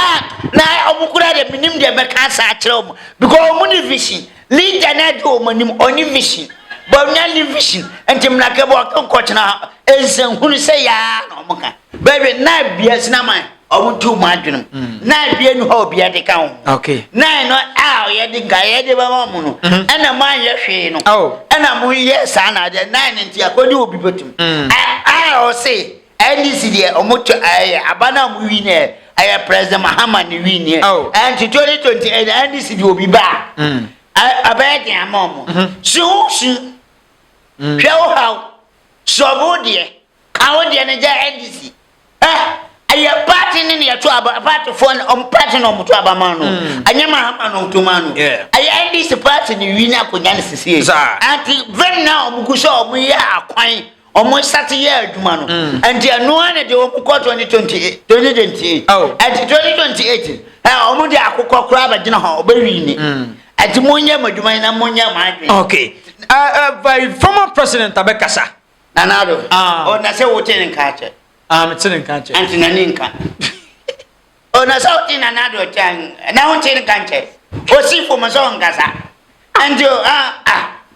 na omukura de minim de beka sa akire om because omuni vision leader na de omunim oni vision but nya vision enti mreka bo konkotena ensen hunu se ya na omuka baby na bia sinaman omuntu madwunum na bia nu ho bia de kan okay na no ye de ga ye de ba mu no ana man ye hwe no ana mu ye sa na de na nti akodi obi betum o say NDC de omoto abana mu wi ne president Mahama ni wi ne and 2028 NDC de obi ba abedi amom su hwe how so de kawo de ne ja NDC aya party ni ya to aba party for party no muto aba man no anyama hama no to man no aya NDC party ni wi na konya ne sisi anti very now omuguso omuya akwan omo start year adwuma no anti anu ane de omukọ 2028 anti 2028 omo de akokọ kura ba gina ho obawi ni anti monye madwuma na monye madwe okay by former president abekasa Nana Addo o na se wote nka che metse nka che anti nani nka o na se wote Nana Addo chan na wote nka che o si fo mo so nkasa anti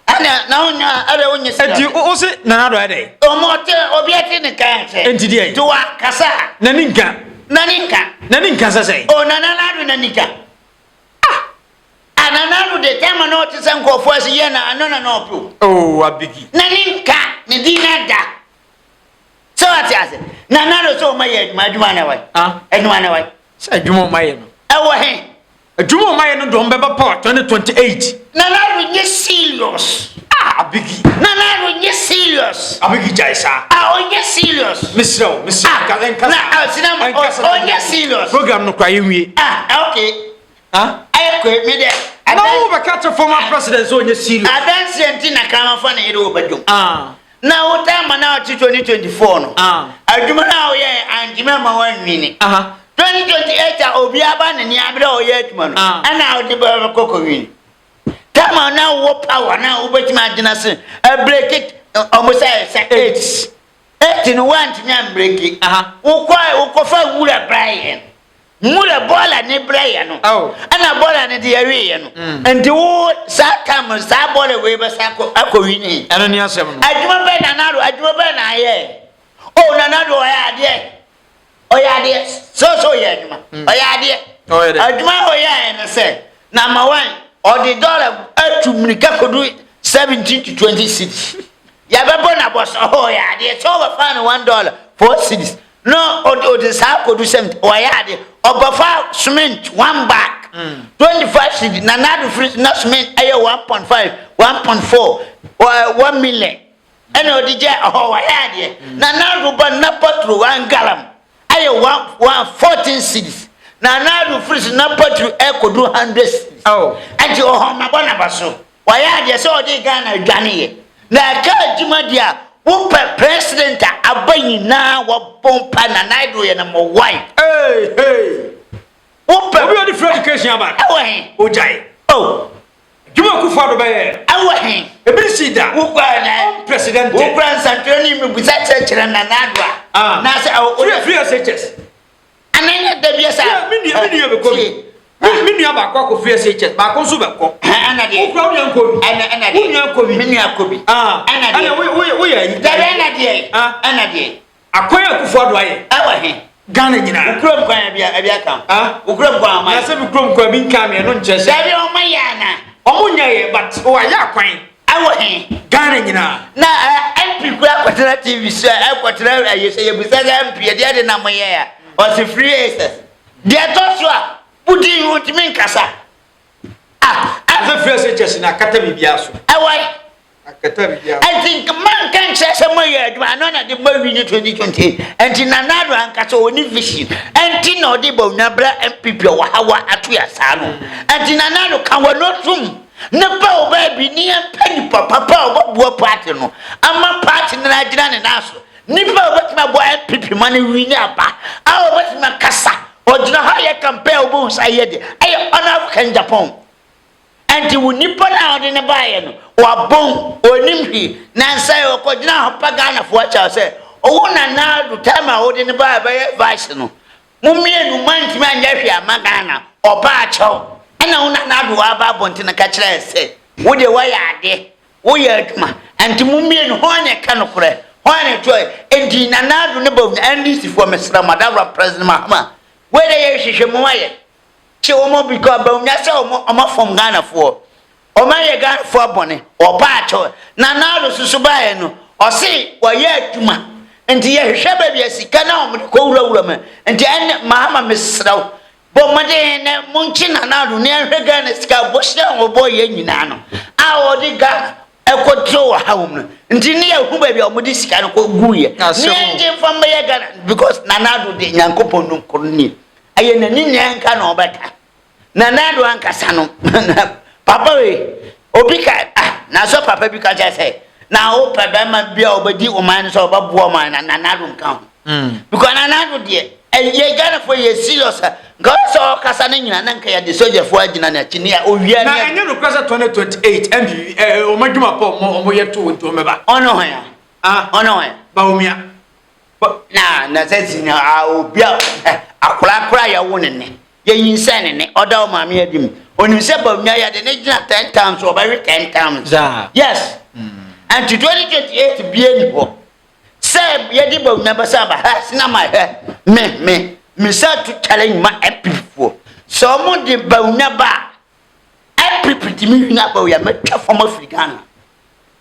ana na onya are onye se enti o se Nana Addo ade o mo te obiati nka che enti die to kasa nani nka say o Nana Addo nani nka Anananu de tema no te san ko fo ye na anona no pro abigi nani nka ni dina da so ati ase Nanado so ma ye adwuma na wai adwuma na wai say adwuma ma ye no e wo he adwuma ma ye no do mbeba pa 2028 Nanado nye serious abigi Nanado nye serious abigi jaisa onye serious misro kalenka na sinama onye serious program no kwa yenwie okay ayeko me de no be catch former president so onye serious adansi enti na kama fa na yere obadum na wota na 2024 no adwuma na o ye anjima ma wanwini 2028 obi aba na ni abira o ye adwuma no ana o de ba kokko wini tama na wo power na wo betima agina se break it almost say 8 no want nya break it wo ko fa wura Brian mura bola ni Brian no ana bola ni de yawe no enti wo sa kam sa bola we be sa akowini eno ni asem no adwuma be na naro adwuma be na ye Nana Addo oya de so ye adwuma oya de adwuma oya na say number 1 or the dollar to Mika could do 17 to 20 cities. Yababona was it's over $1 4 cities. No, or the South could do 70 or yadi or Bafa cement 1 bag. 25 cities, Nanado free not cement 1.5, 1.4 or 1 million. And no DJ or yadi. Nanado but not through 1 gallon. 14 cities. Nanado free not put through echo do 100 cities. Oh, and you are my bonabaso. Why are you so they gonna Johnny? Na ka Jumadia, who president abayi na wa pompa na naido ya number 1. Hey. What are the education about? Away. Ojai. Oh. Juma Akuffo be. Away. Ebi si da. Who gba president. Who grants Anthony me bisa church na nadwa. Na say free SHS. Ananya da bi sa. Me be ko. Me nua ba kwa ko free SHS. Ba ko so be ko. Ana de. Who crowd yan ko bi. Ana de. Who nua ko bi. Me nua ko bi. Ana de. Ana we yi. Da ana de. Ana de. Akoya Akuffo do aye. Away. Ghana nyina ukrom kwan abia kam ukrom kwan ma se ukrom kwan bi nka me no nche se dabi o maya na o munya ye but o aya kwan awo he Ghana nyina na MP kura kwatena TV so kwatena ayese ye bisa MP ye de na moye ya o se free access de to so a budi ntimi nkasa afa free access na kata bibia so awai I think man can say some way, I know that the boy in 2020, and in another anchor only vision, and Tino de Bonabra NPP or Hawa Atuya Sano, and in another can we not room. No baby near penny papa what partner. I'm a partner and also. Nipper what my boy NPP money we never. I was my casa, or do not how you compare bones I had. I honor can Japan. And you will nip out in a buy or bone or nimpi, Nancy or Kodina Pagana for what I say. Oh, now to time I hold in the buy by advice. No, Mummy and Manti Man Jeffia Magana or Pacho. And I will not do about Bontina Catcher say, would you why are there? Oh, yeah, and to Mummy and Hornet Canopre, Hornet Joy, and Dinanadu Nibble and this for Mr. Madara President Mahama. Where they is Shamoy. She almost because I'm from Ghana for. Or my Ghana for bonnet or Pacho. Now the Subayano or say, why yet, Juma. And the Shabby as he cannot with cold woman. And the end Mahama Miss Slow. But my day Munchina now near her Ghana scout was down or boy Yenano. Our the Ghana. I could throw a home. And near who may be on this kind of gooey. From my Ghana because Nanado de Yankopo no couldn't. I am a Ninian no better. Nanado and Casano. Papa, Obika, now so Papa because I say, now Papa might be over the woman so about woman and Nanado count. Because Nanado dear, and ye got for your serious. God saw Casanina and Nanka the soldier for Argentina, or we are not 2028 and Omajuma Moya 2 to remember. Oh no, Baumia. But now, that's in our bill. A cry a woman. Ye insanity, or down my medium. When you say about me, I had an agent 10 times or every 10 times. Yes. And to 2028 be able. Say, Yadibo never saw has not my head. Me start to telling my MP for. So much the Bonaba. MP pretty me up or you met from Africana.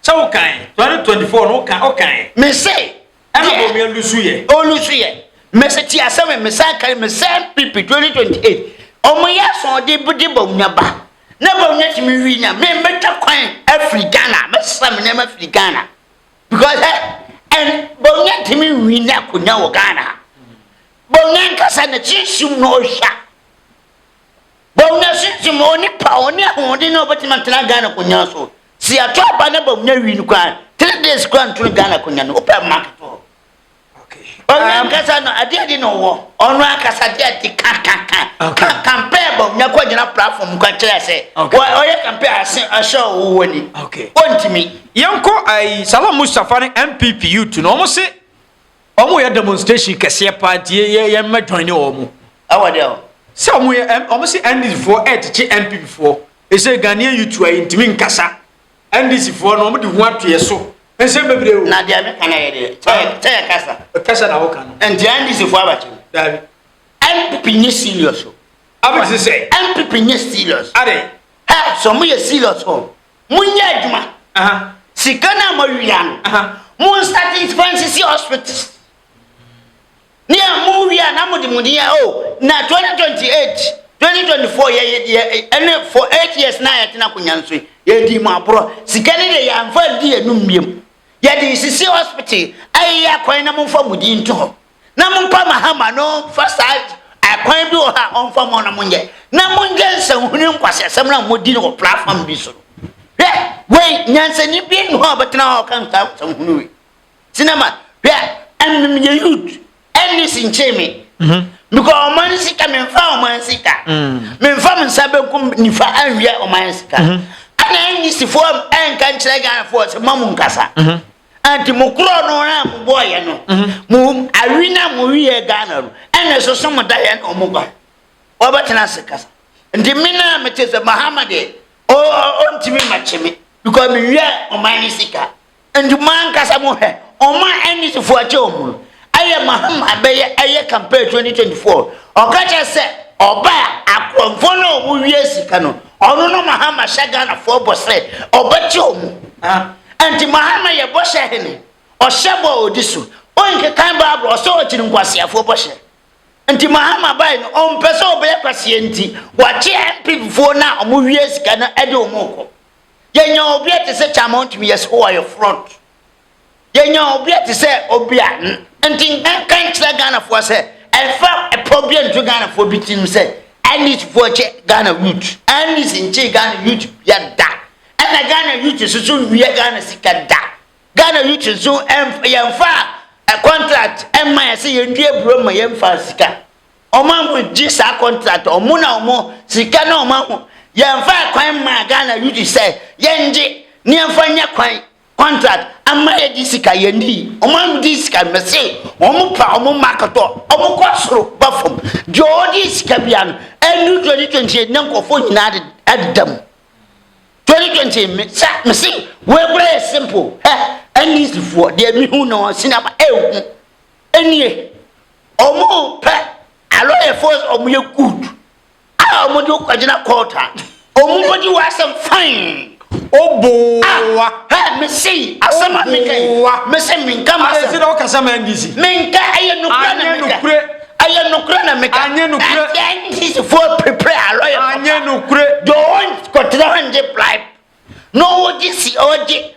So kind, 2024, okay. Me say, I'm going to Lucia. Oh, Lucia. Message ya sama mesaka mesam pipi 2028 omo ya so de budibo nyaba na ba nya timi wi nya me meta kwan Africana mesam na Africana because and ba nya timi wi nya kunya wo Ghana ba nya kasa na chisum no sha ba nya chisum oni pa oni ahodi no betima tena Ghana kunya so si atoba na ba nya wi ni kwan 3 days kwan to Ghana kunya no open market. Kasano adi no wo onu akasa di compare bo nya kwa jina platform kwa kire se oye compare asho wo wani ontimi yanko ai Salam Mustafa ne NPP youth no mo se omo ya demonstration kese party ye ma join ne omo awade o se omo se NDC for etchi NPP for e se Ghanaian youth ai ntimi nkasa NDC for no omo di ho atoye so ese bebre o na dia me kana ye de tell kasa na ho kan and the NDC for abachi David NPP ni serious o abachi say NPP ni serious are ha so mo ye serious ho munya adwuma sika na mo wia no mo starting fancy hospitals ni mo wia na mo di mudia o na 2024 ye ene for 8 years na ya tina kunyanso ye di ma bro sika ne de ya mfa di enum miem ye di sisi hospital ai ya kwan na mo mfa mudi nto na mo mpa mahama no fasad akwan bi o ha on fa mo na mo nge na mo nge nsanhuni nkwase asem na mo di no platform bi so we nyansa ni bi no abetena ho kan ta nsanhuni we sinema and me youth and this in chemi because man sika me fa man sika me fa me sabe kum ni fa anwia o man sika ana ni sifo en kan kire gan for se mamu nkasa anti mo kro no na mo boy no mo awina mo wie Ghana ro ene so so mo da ye no mo ba obetena sika ndi mina me tese Muhammad o ntimi machemi because me wie o man sika and man kasa mo he o man eni sifo ache o mu aye Muhammad be aye campaign 2024 o ka che se oba akonfo no wo wie sika no ono no Muhammad shaga na fo bose obache o mu anti Muhammad ye bose hene o shebo odisu o nke kan Bible o so ochiri nkwase afo bose anti Muhammad bai no on pese obe kwase enti wa che NPP fo na o mu wie sika na ede o mu ko ye nya obi ate se chamount me yes who are your front ye nya obi ate se obi a enti kan kira Ghana for say e fa a problem to Ghana for bitin say I need for che Ghana youth I need in che Ghana youth ya da and Ghana youth so we Ghana sika da Ghana youth so em fa a contract em ma say ye ndue bro ma yem fa sika o man go gi sa contract o mu na o mo sika na o ma ho yem fa kwan ma Ghana youth say ye nje ni em fa nya kwan contract amma ye di sika ye ndi o man di sika me say o mu pa o mu marketo o mu kwasoro bafom jodi sika bia no enu 2020 na nkofo nyina adam 2020 me say we very simple any for de mi hu no sinama ewu enie o mu pa alo e force o mu ye good a o mu di kwagina quarter o mu body was fine obowa me say asama me kai me say me nka ma say o kasa ma ndisi me nka aye nukura na me ka anye nukure this for prepare aloye anye nukure don't go to the hand pipe no this oje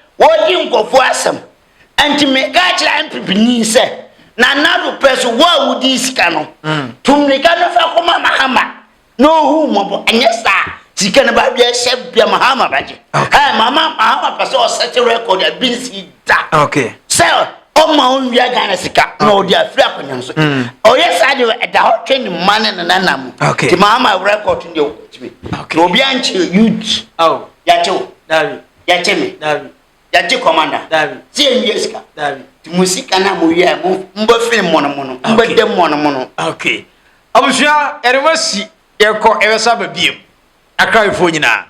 nkofo asam anti me ka kira NPP ni say na nadu person wa wudi sika no tumnika no fa koma mahama no hu mo anya sa sika na ba bia shebia mahama baje mama mahama person o set record a bin si da okay so o ma on wia Ghana sika no dia afri akonyanso o yes ade e da hot training man na nanam ti mahama record ndi o tibi obi anchi youth ya cho davi ya cheme davi ya chi commander davi si en sika davi ti musika na mo wia mo mbo film mono mbo dem mono okay abusua eremasi yeko ewesa babiem akra ifo nyina